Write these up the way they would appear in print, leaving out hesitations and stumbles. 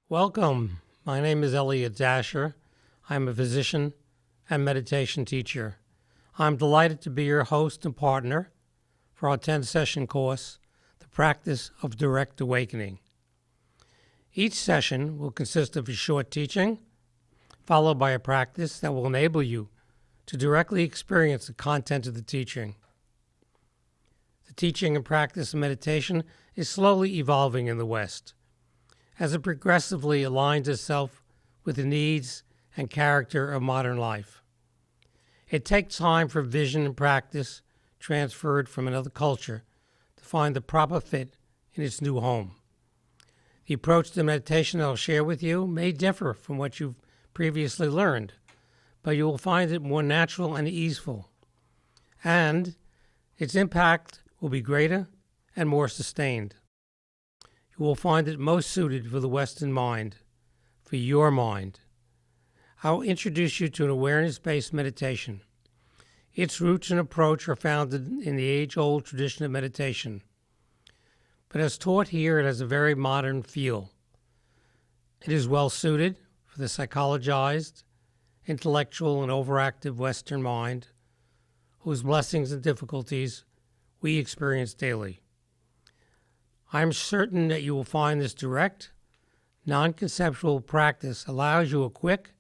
Welcome. My name is Elliott Dacher. I'm a physician and meditation teacher. I'm delighted to be your host and partner for our 10-session course, The Practice of Direct Awakening. Each session will consist of a short teaching, followed by a practice that will enable you to directly experience the content of the teaching. The teaching and practice of meditation is slowly evolving in the West, as it progressively aligns itself with the needs and character of modern life. It takes time for vision and practice transferred from another culture to find the proper fit in its new home. The approach to meditation I'll share with you may differ from what you've previously learned, but you will find it more natural and easeful, and its impact will be greater and more sustained. You will find it most suited for the Western mind, for your mind. I'll introduce you to an awareness-based meditation. Its roots and approach are founded in the age-old tradition of meditation, but as taught here, it has a very modern feel. It is well suited for the psychologized, intellectual, and overactive Western mind, whose blessings and difficulties we experience daily. I'm certain that you will find this direct, non-conceptual practice allows you a quick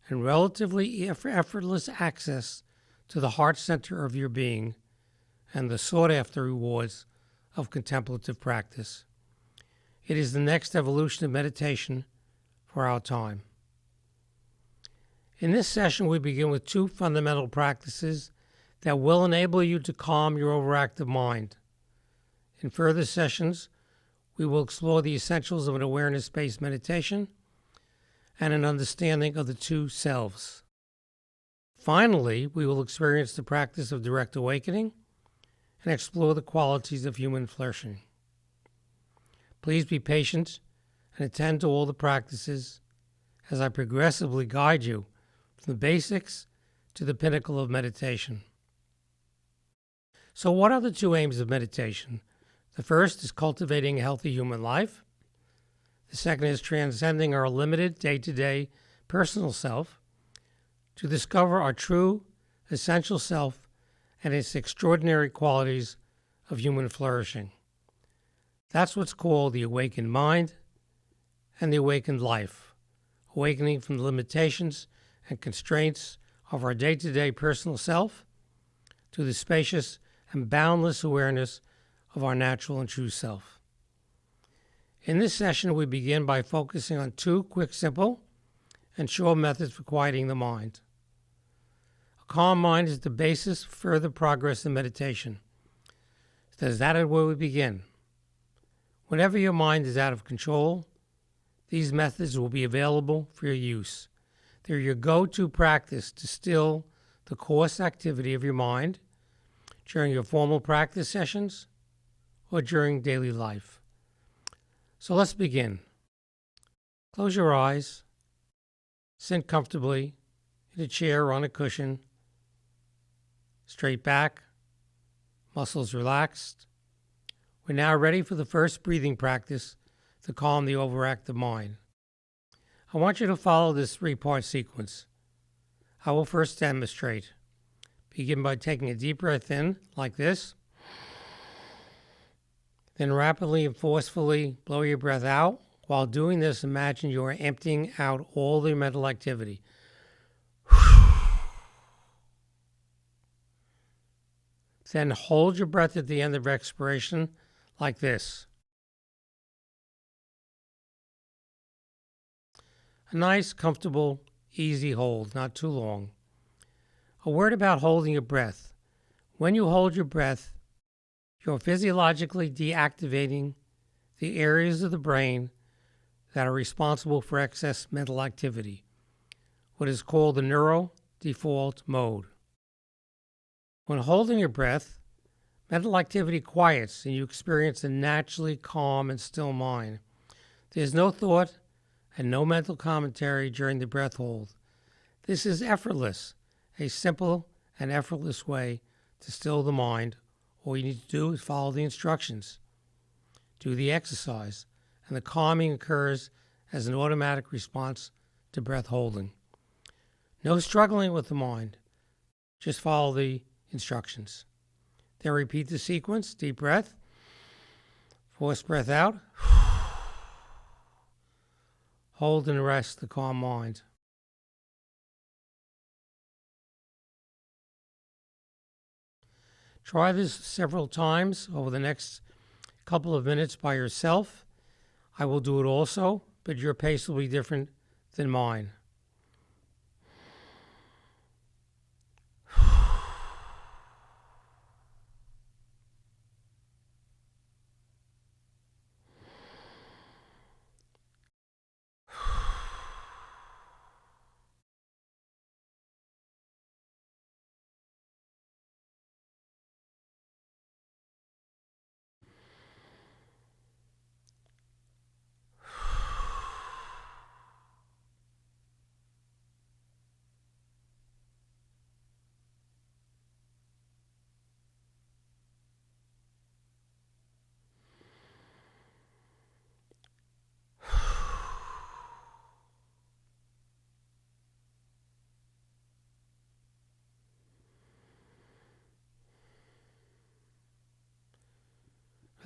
and relatively effortless access to the heart center of your being and the sought-after rewards of contemplative practice. It is the next evolution of meditation for our time. In this session, we begin with two fundamental practices that will enable you to calm your overactive mind. In further sessions, we will explore the essentials of an awareness-based meditation and an understanding of the two selves. Finally, we will experience the practice of direct awakening and explore the qualities of human flourishing. Please be patient and attend to all the practices as I progressively guide you from the basics to the pinnacle of meditation. So what are the two aims of meditation? The first is cultivating a healthy human life. The second is transcending our limited day-to-day personal self to discover our true, essential self and its extraordinary qualities of human flourishing. That's what's called the awakened mind and the awakened life, awakening from the limitations and constraints of our day-to-day personal self to the spacious and boundless awareness of our natural and true self. In this session, we begin by focusing on two quick, simple, and sure methods for quieting the mind. A calm mind is the basis for further progress in meditation. So that is where we begin. Whenever your mind is out of control, these methods will be available for your use. They're your go-to practice to still the coarse activity of your mind during your formal practice sessions or during daily life. So let's begin. Close your eyes. Sit comfortably in a chair or on a cushion. Straight back, muscles relaxed. We're now ready for the first breathing practice to calm the overactive mind. I want you to follow this three-part sequence. I will first demonstrate. Begin by taking a deep breath in, like this. Then rapidly and forcefully blow your breath out. While doing this, imagine you are emptying out all the mental activity. Then hold your breath at the end of expiration like this. A nice, comfortable, easy hold, not too long. A word about holding your breath. When you hold your breath, you're physiologically deactivating the areas of the brain that are responsible for excess mental activity, what is called the neuro-default mode. When holding your breath, mental activity quiets and you experience a naturally calm and still mind. There's no thought and no mental commentary during the breath hold. This is effortless, a simple and effortless way to still the mind. All you need to do is follow the instructions. Do the exercise, and the calming occurs as an automatic response to breath holding. No struggling with the mind. Just follow the instructions. Then repeat the sequence. Deep breath. Force breath out. Hold and rest the calm mind. Try this several times over the next couple of minutes by yourself. I will do it also, but your pace will be different than mine.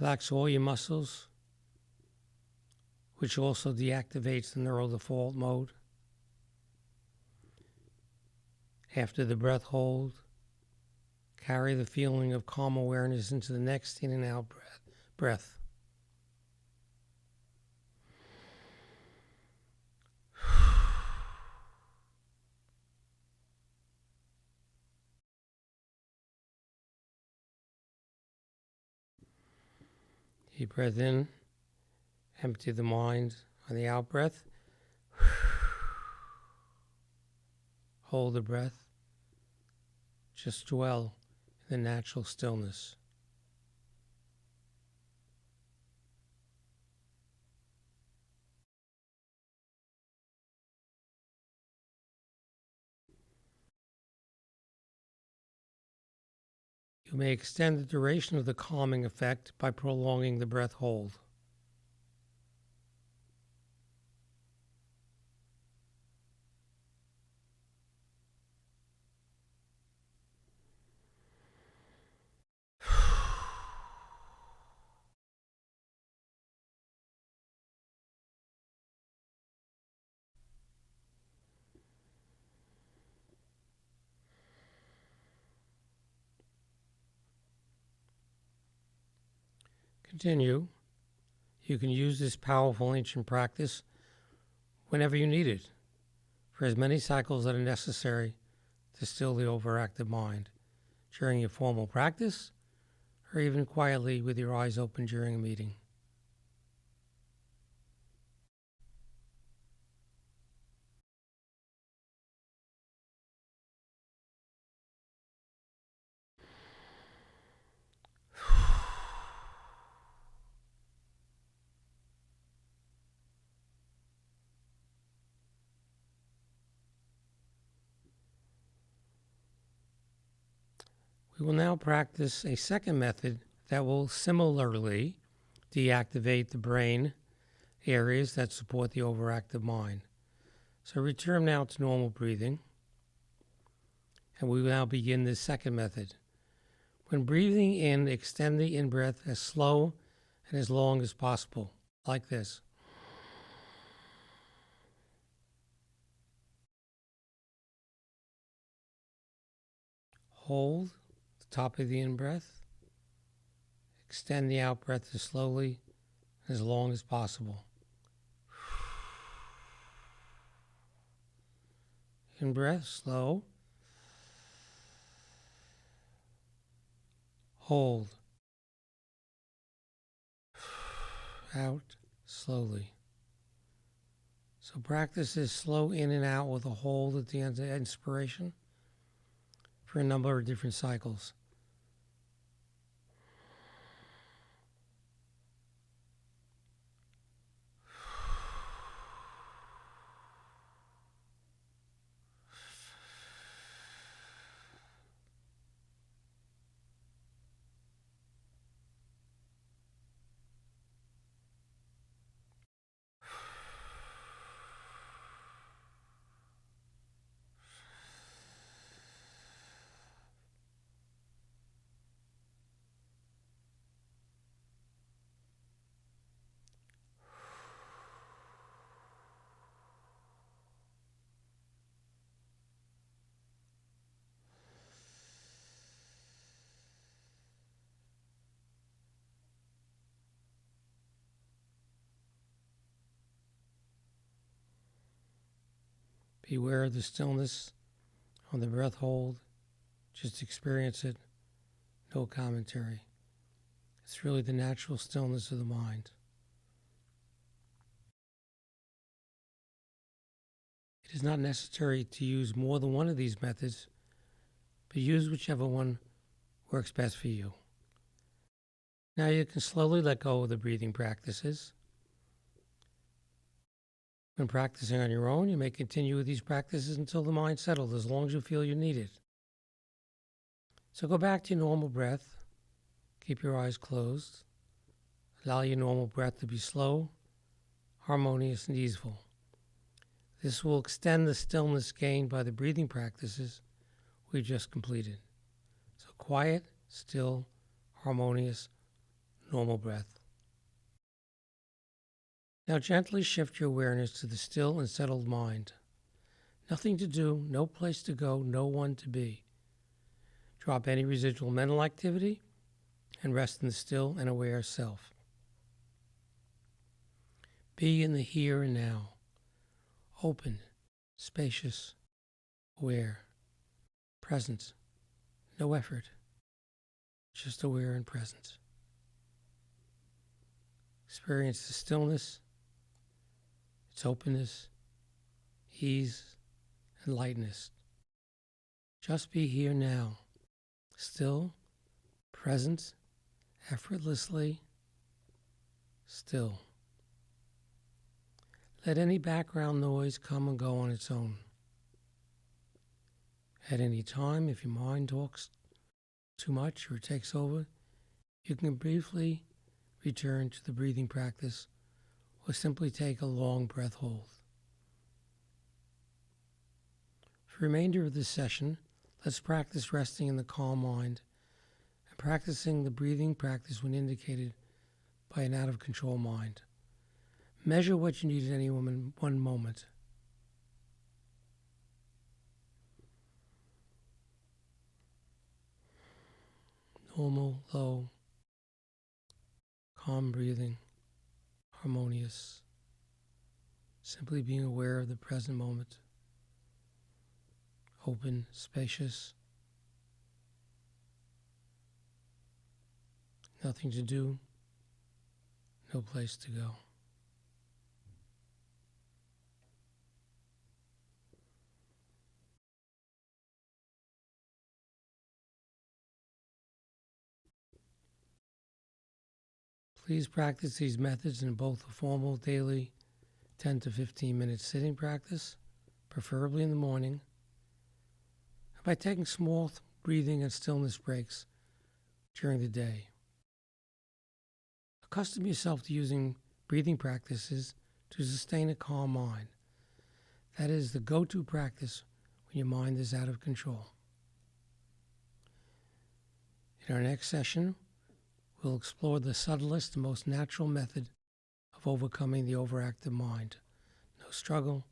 Relax all your muscles, which also deactivates the neural default mode. After the breath hold, carry the feeling of calm awareness into the next in and out breath. Deep breath in, empty the mind on the out breath. Hold the breath. Just dwell in the natural stillness. You may extend the duration of the calming effect by prolonging the breath hold. Continue. You can use this powerful ancient practice whenever you need it, for as many cycles that are necessary to still the overactive mind, during your formal practice, or even quietly with your eyes open during a meeting. We will now practice a second method that will similarly deactivate the brain areas that support the overactive mind. So return now to normal breathing, and we will now begin this second method. When breathing in, extend the in-breath as slow and as long as possible, like this. Hold the top of the in-breath. Extend the out-breath as slowly and as long as possible. In-breath, slow. Hold. Out, slowly. So practice this slow in and out with a hold at the end of inspiration for a number of different cycles. Be aware of the stillness on the breath hold. Just experience it. No commentary. It's really the natural stillness of the mind. It is not necessary to use more than one of these methods, but use whichever one works best for you. Now you can slowly let go of the breathing practices. When practicing on your own, you may continue with these practices until the mind settles, as long as you feel you need it. So go back to your normal breath. Keep your eyes closed. Allow your normal breath to be slow, harmonious, and easeful. This will extend the stillness gained by the breathing practices we just completed. So quiet, still, harmonious, normal breath. Now gently shift your awareness to the still and settled mind. Nothing to do, no place to go, no one to be. Drop any residual mental activity and rest in the still and aware self. Be in the here and now. Open, spacious, aware, present, no effort, just aware and present. Experience the stillness, its openness, ease, and lightness. Just be here now, still, present, effortlessly, still. Let any background noise come and go on its own. At any time, if your mind talks too much or takes over, you can briefly return to the breathing practice or simply take a long breath hold. For the remainder of this session, let's practice resting in the calm mind and practicing the breathing practice when indicated by an out-of-control mind. Measure what you need at any one moment. Normal, low, calm breathing, harmonious, simply being aware of the present moment. Open, spacious, nothing to do, no place to go. Please practice these methods in both a formal daily 10 to 15 minute sitting practice, preferably in the morning, and by taking small breathing and stillness breaks during the day. Accustom yourself to using breathing practices to sustain a calm mind. That is the go-to practice when your mind is out of control. In our next session, we'll explore the subtlest and most natural method of overcoming the overactive mind. No struggle,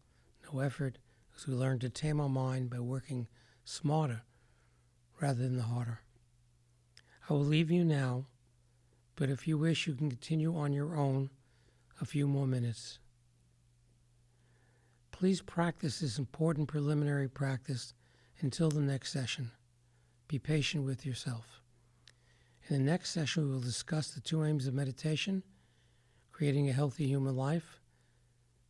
no effort, as we learn to tame our mind by working smarter rather than harder. I will leave you now, but if you wish, you can continue on your own a few more minutes. Please practice this important preliminary practice until the next session. Be patient with yourself. In the next session, we will discuss the two aims of meditation, creating a healthy human life,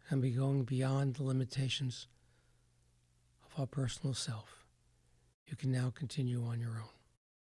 and be going beyond the limitations of our personal self. You can now continue on your own.